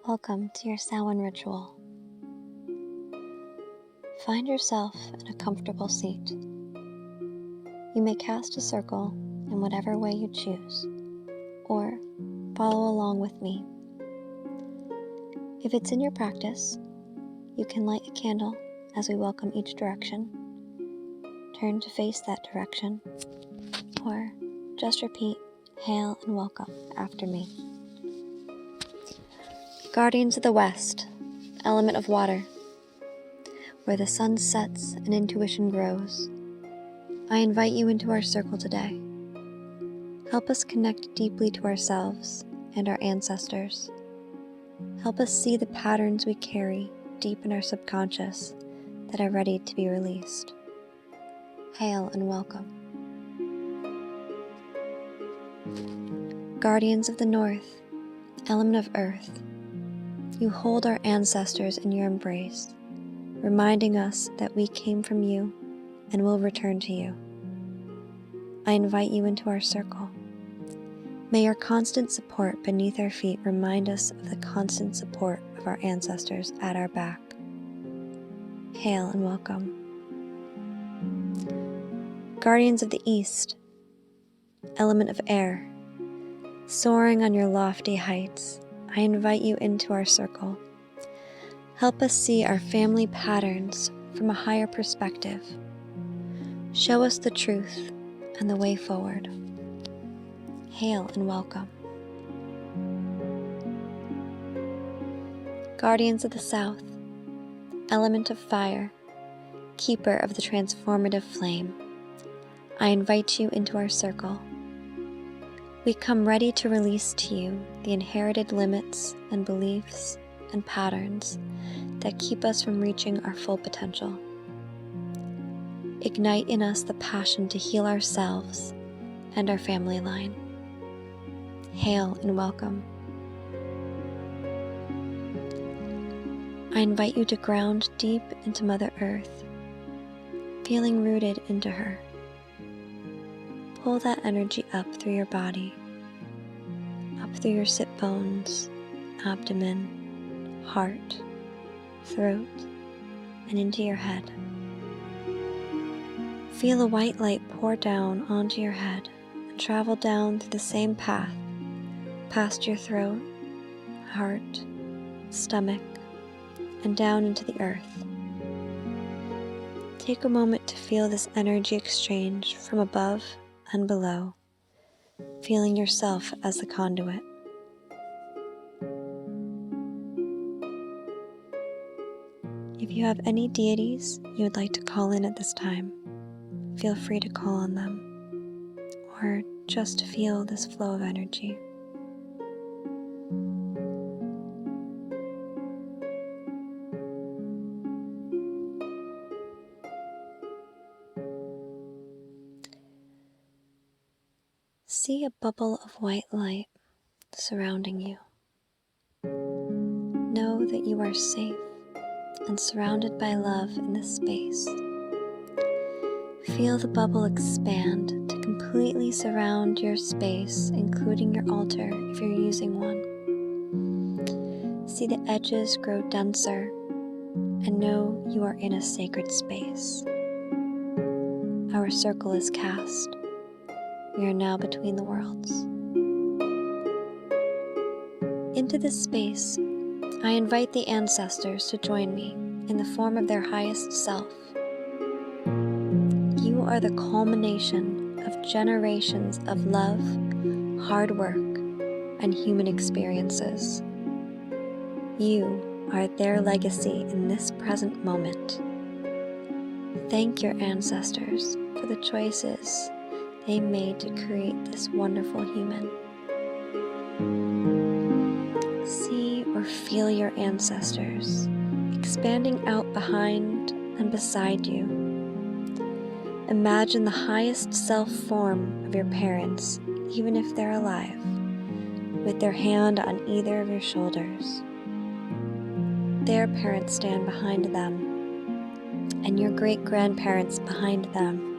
Welcome to your Samhain Ritual. Find yourself in a comfortable seat. You may cast a circle in whatever way you choose, or follow along with me. If it's in your practice, you can light a candle as we welcome each direction, turn to face that direction, or just repeat "Hail and welcome" after me. Guardians of the West, element of water, where the sun sets and intuition grows, I invite you into our circle today. Help us connect deeply to ourselves and our ancestors. Help us see the patterns we carry deep in our subconscious that are ready to be released. Hail and welcome. Guardians of the North, element of earth, you hold our ancestors in your embrace, reminding us that we came from you and will return to you. I invite you into our circle. May your constant support beneath our feet remind us of the constant support of our ancestors at our back. Hail and welcome. Guardians of the East, element of air, soaring on your lofty heights, I invite you into our circle. Help us see our family patterns from a higher perspective. Show us the truth and the way forward. Hail and welcome. Guardians of the South, element of fire, keeper of the transformative flame, I invite you into our circle. We come ready to release to you the inherited limits and beliefs and patterns that keep us from reaching our full potential. Ignite in us the passion to heal ourselves and our family line. Hail and welcome. I invite you to ground deep into Mother Earth, feeling rooted into her. Pull that energy up through your body, up through your sit bones, abdomen, heart, throat, and into your head. Feel a white light pour down onto your head and travel down through the same path, past your throat, heart, stomach, and down into the earth. Take a moment to feel this energy exchange from above and below, feeling yourself as the conduit. If you have any deities you would like to call in at this time, feel free to call on them, or just feel this flow of energy. See a bubble of white light surrounding you. Know that you are safe and surrounded by love in this space. Feel the bubble expand to completely surround your space, including your altar if you're using one. See the edges grow denser and know you are in a sacred space. Our circle is cast. We are now between the worlds. Into this space, I invite the ancestors to join me in the form of their highest self. You are the culmination of generations of love, hard work, and human experiences. You are their legacy in this present moment. Thank your ancestors for the choices they made to create this wonderful human. See or feel your ancestors expanding out behind and beside you. Imagine the highest self form of your parents, even if they're alive, with their hand on either of your shoulders. Their parents stand behind them, and your great-grandparents behind them.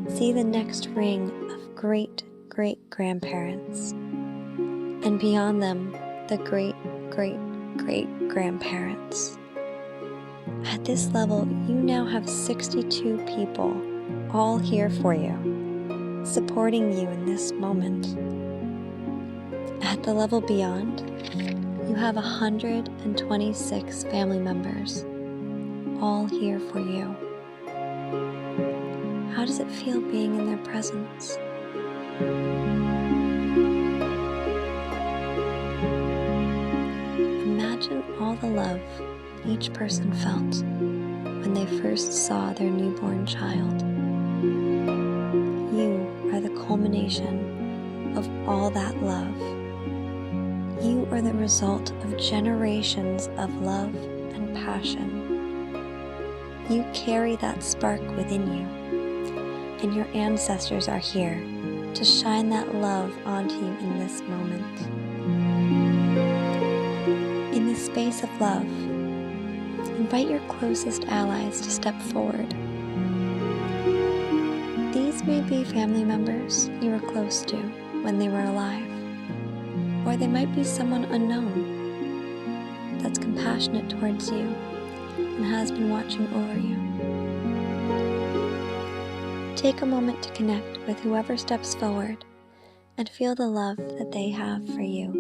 See the next ring of great-great-grandparents, and beyond them, the great-great-grandparents. At this level, you now have 62 people all here for you, supporting you in this moment. At the level beyond, you have 126 family members, all here for you. How does it feel being in their presence? Imagine all the love each person felt when they first saw their newborn child. You are the culmination of all that love. You are the result of generations of love and passion. You carry that spark within you, and your ancestors are here to shine that love onto you in this moment. In this space of love, invite your closest allies to step forward. These may be family members you were close to when they were alive, or they might be someone unknown that's compassionate towards you and has been watching over you. Take a moment to connect with whoever steps forward and feel the love that they have for you.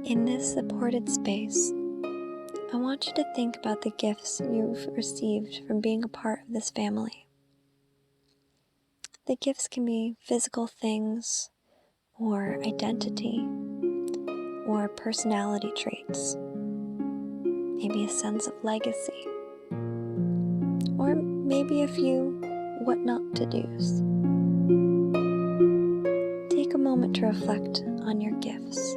In this supported space, I want you to think about the gifts you've received from being a part of this family. The gifts can be physical things, or identity, or personality traits, maybe a sense of legacy, or maybe a few what not to do's. Take a moment to reflect on your gifts.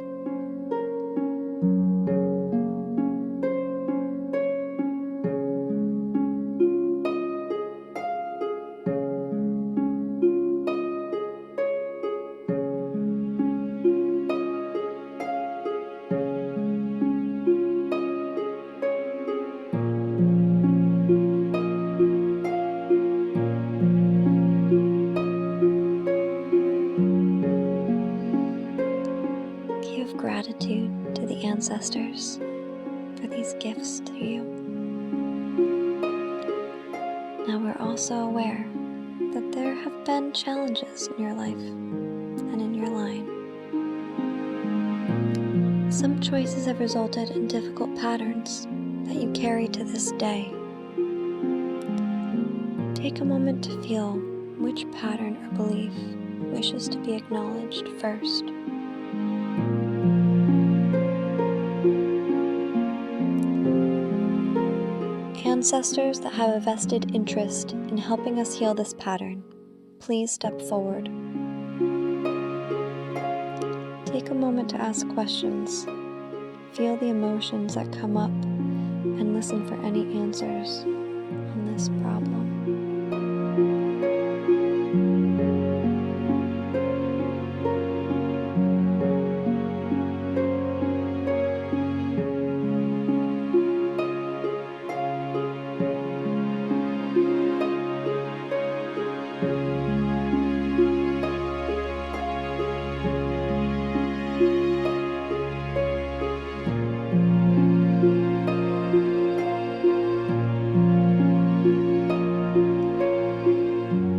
Give gratitude to the ancestors for these gifts to you. Now we're also aware that there have been challenges in your life and in your line. Some choices have resulted in difficult patterns that you carry to this day. Take a moment to feel which pattern or belief wishes to be acknowledged first. Ancestors that have a vested interest in helping us heal this pattern, please step forward. Take a moment to ask questions, feel the emotions that come up, and listen for any answers on this problem.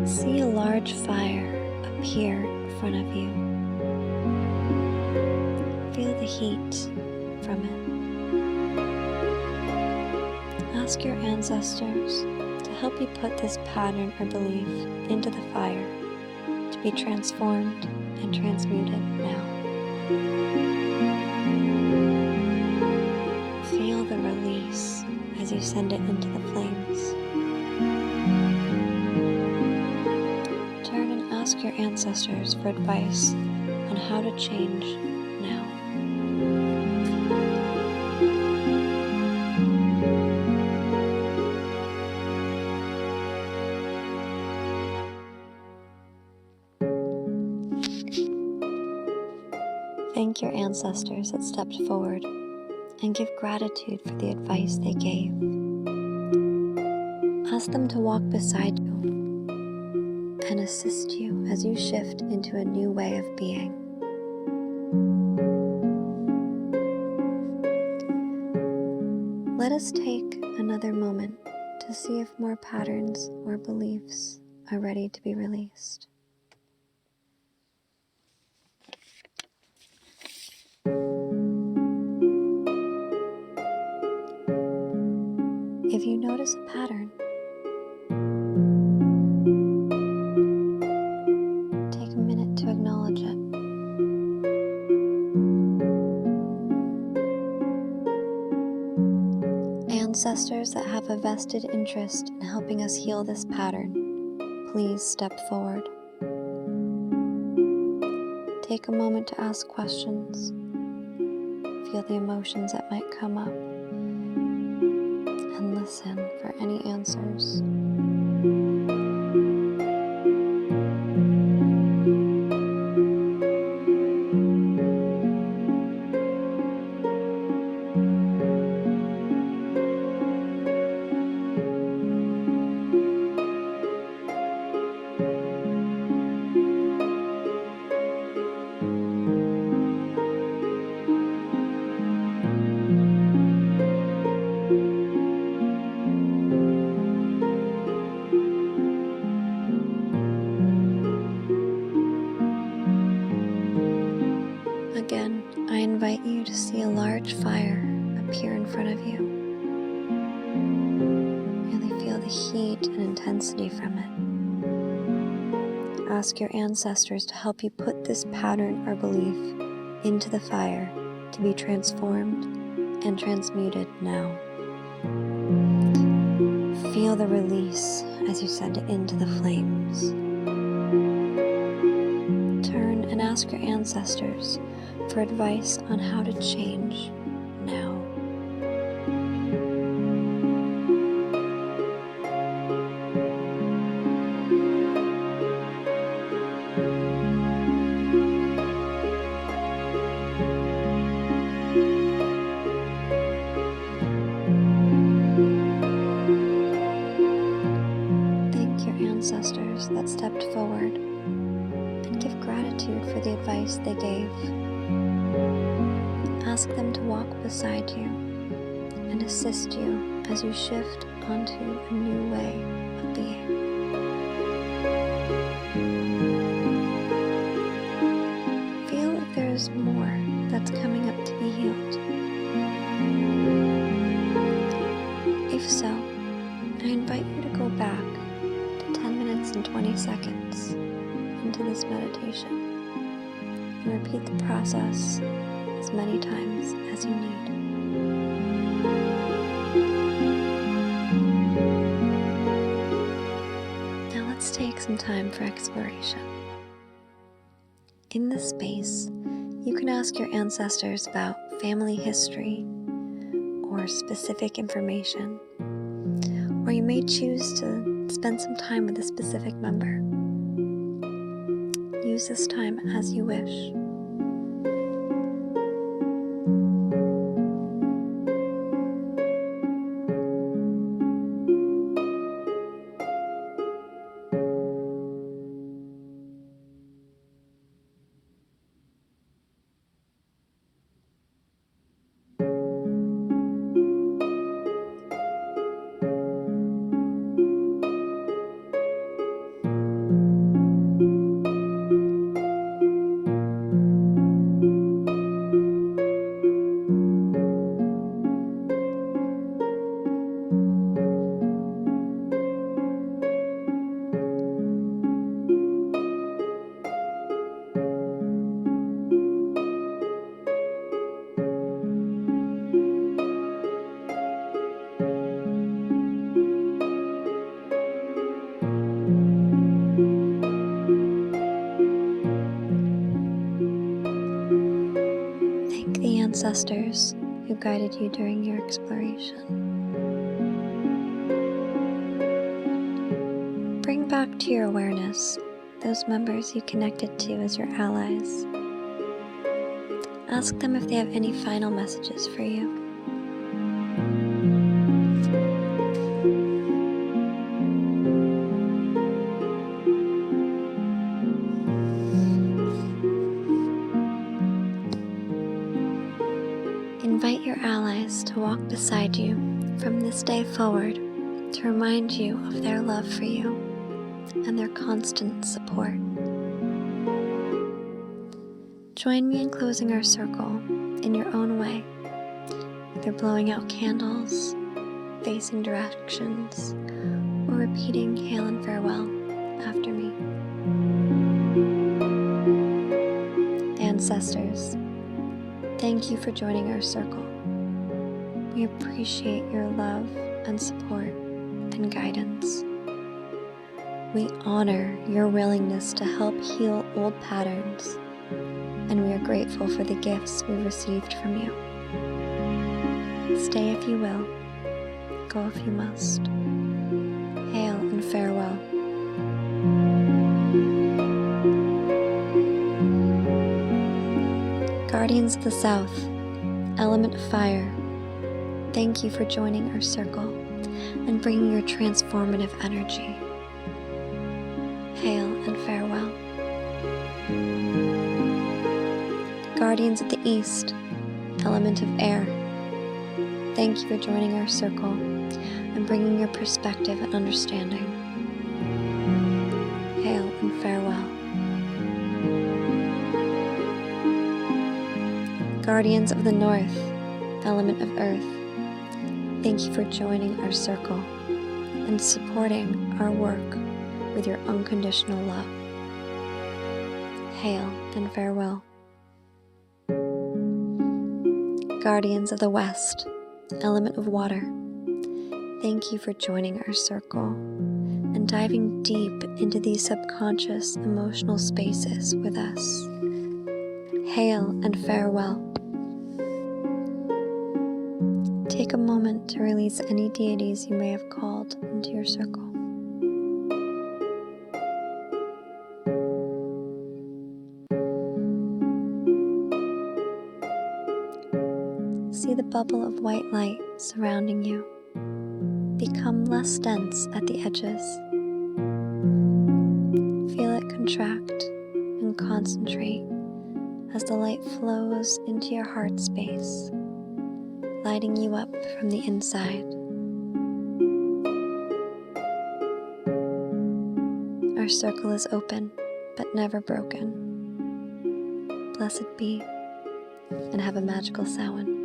See a large fire appear in front of you. Feel the heat from it. Ask your ancestors to help you put this pattern or belief into the fire to be transformed and transmuted now. Feel the release as you send it into the flames. Turn and ask your ancestors for advice on how to change now. Thank your ancestors that stepped forward and give gratitude for the advice they gave. Ask them to walk beside you and assist you as you shift into a new way of being. Let us take another moment to see if more patterns or beliefs are ready to be released. If you notice a pattern, take a minute to acknowledge it. Ancestors that have a vested interest in helping us heal this pattern, please step forward. Take a moment to ask questions. Feel the emotions that might come up and listen for any answers. Again, I invite you to see a large fire appear in front of you. Really feel the heat and intensity from it. Ask your ancestors to help you put this pattern or belief into the fire to be transformed and transmuted now. Feel the release as you send it into the flames. Turn and ask your ancestors for advice on how to change now. Thank your ancestors that stepped forward and give gratitude for the advice they gave. Ask them to walk beside you and assist you as you shift onto a new way of being. Feel if there's more that's coming up to be healed. If so, I invite you to go back to 10 minutes and 20 seconds into this meditation and repeat the process as many times as you need. Now let's take some time for exploration. In this space, you can ask your ancestors about family history or specific information, or you may choose to spend some time with a specific member. Use this time as you wish. Ancestors who guided you during your exploration. Bring back to your awareness those members you connected to as your allies. Ask them if they have any final messages for you. Invite your allies to walk beside you from this day forward to remind you of their love for you and their constant support. Join me in closing our circle in your own way, either blowing out candles, facing directions, or repeating hail and farewell after me. Ancestors, thank you for joining our circle. We appreciate your love and support and guidance. We honor your willingness to help heal old patterns, and we are grateful for the gifts we've received from you. Stay if you will, go if you must. Hail and farewell. Guardians of the South, element of fire, thank you for joining our circle and bringing your transformative energy. Hail and farewell. Guardians of the East, element of air, thank you for joining our circle and bringing your perspective and understanding. Hail and farewell. Guardians of the North, element of earth, thank you for joining our circle and supporting our work with your unconditional love. Hail and farewell. Guardians of the West, element of water, thank you for joining our circle and diving deep into these subconscious emotional spaces with us. Hail and farewell. Take a moment to release any deities you may have called into your circle. See the bubble of white light surrounding you become less dense at the edges. Feel it contract and concentrate as the light flows into your heart space, lighting you up from the inside. Our circle is open, but never broken. Blessed be, and have a magical Samhain.